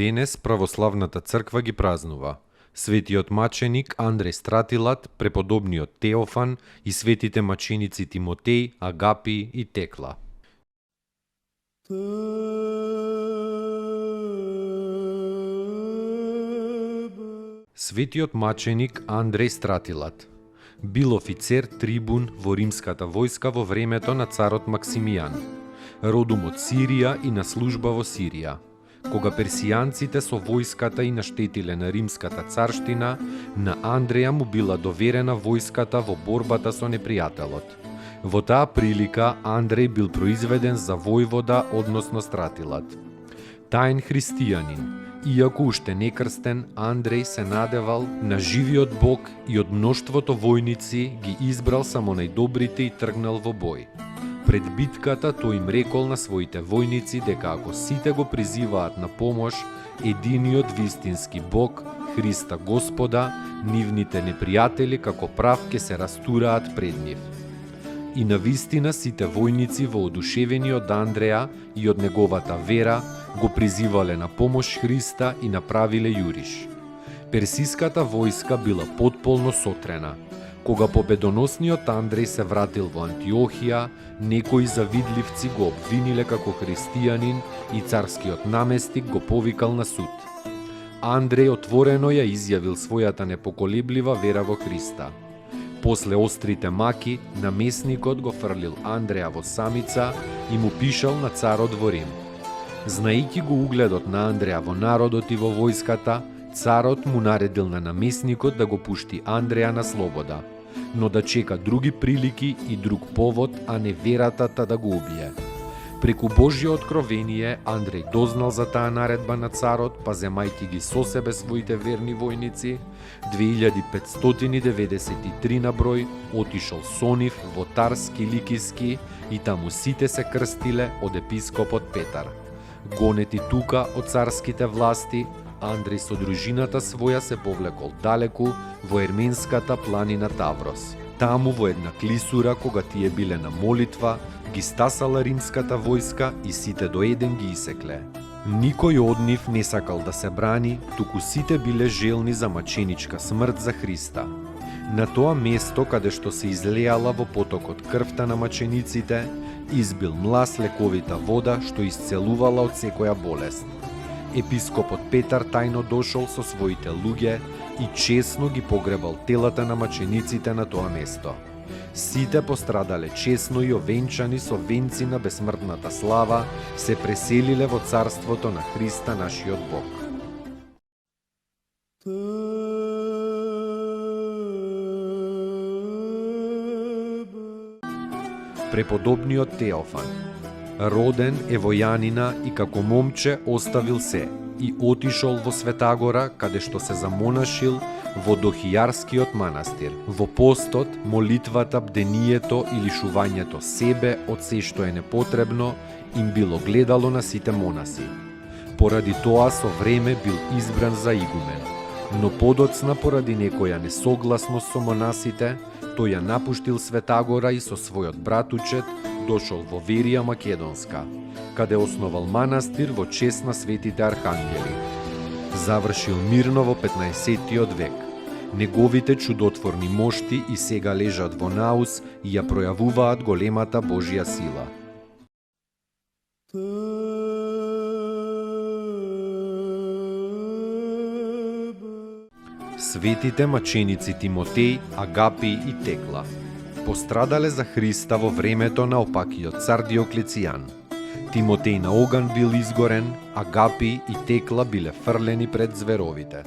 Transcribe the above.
Денес православната црква ги празнува светиот маченик Андреј Стратилат, преподобниот Теофан и светите маченици Тимотеј, Агапи и Текла. Светиот маченик Андреј Стратилат бил офицер трибун во римската војска во времето на царот Максимијан, родом од Сирија и на служба во Сирија. Кога персијанците со војската и наштетиле на римската царштина, на Андреја му била доверена војската во борбата со непријателот. Во таа прилика Андреј бил произведен за војвода, односно Стратилат. Таен христијанин, иако уште некрстен, Андреј се надевал на живиот Бог и од мноштвото војници ги избрал само најдобрите и тргнал во бој. Пред битката тој им рекол на своите војници дека ако сите го призиваат на помош единиот вистински Бог, Христа Господа, нивните непријатели како прав ќе се растураат пред нив. И навистина сите војници воодушевени од Андреја и од неговата вера го призивале на помош Христа и направиле јуриш. Персиската војска била потполно сотрена. Кога победоносниот Андреј се вратил во Антиохија, некои завидливци го обвиниле како христијанин и царскиот наместник го повикал на суд. Андреј отворено ја изјавил својата непоколеблива вера во Христа. После острите маки, наместникот го фрлил Андреја во самица и му пишал на царот во Рим. Знаејќи го угледот на Андреја во народот и во војската, царот му наредил на наместникот да го пушти Андреја на слобода, но да чека други прилики и друг повод, а не верата да го убие. Преку Божјо откровение, Андреј дознал за таа наредба на царот, па земајќи ги со себе своите верни војници, 2593 на број, отишол со нив во Тарс Киликиски и таму сите се крстиле од епископот Петар. Гонети тука од царските власти, Андреј со дружината своја се повлекол далеку во ерменската планина Таврос. Таму во една клисура, кога тие биле на молитва, ги стасала римската војска и сите до еден ги исекле. Никој од нив не сакал да се брани, туку сите биле желни за маченичка смрт за Христа. На тоа место каде што се излеала во потокот крвта на мачениците, избил млас лековита вода што исцелувала од секоја болест. Епископот Петар тајно дошол со своите луѓе и честно ги погребал телата на мачениците на тоа место. Сите пострадале честно и овенчани со венци на бесмртната слава, се преселиле во царството на Христа нашиот Бог. Преподобниот Теофан, роден е во Јанина и како момче оставил се и отишол во Светагора, каде што се замонашил во Дохијарскиот манастир. Во постот, молитвата, бдението и лишувањето себе од се што е непотребно им било гледало на сите монаси. Поради тоа со време бил избран за игумен, но подоцна поради некоја несогласност со монасите, тој ја напуштил Светагора и со својот братучет дошол во Верија Македонска, каде основал манастир во чест на светите архангели. Завршил мирно во 15-тиот век. Неговите чудотворни мошти и сега лежат во наус и ја пројавуваат големата Божја сила. Светите маченици Тимотеј, Агапи и Текла пострадале за Христа во времето на опакиот цар Диоклецијан. Тимотеј на оган бил изгорен, Агапи и Текла биле фрлени пред зверовите.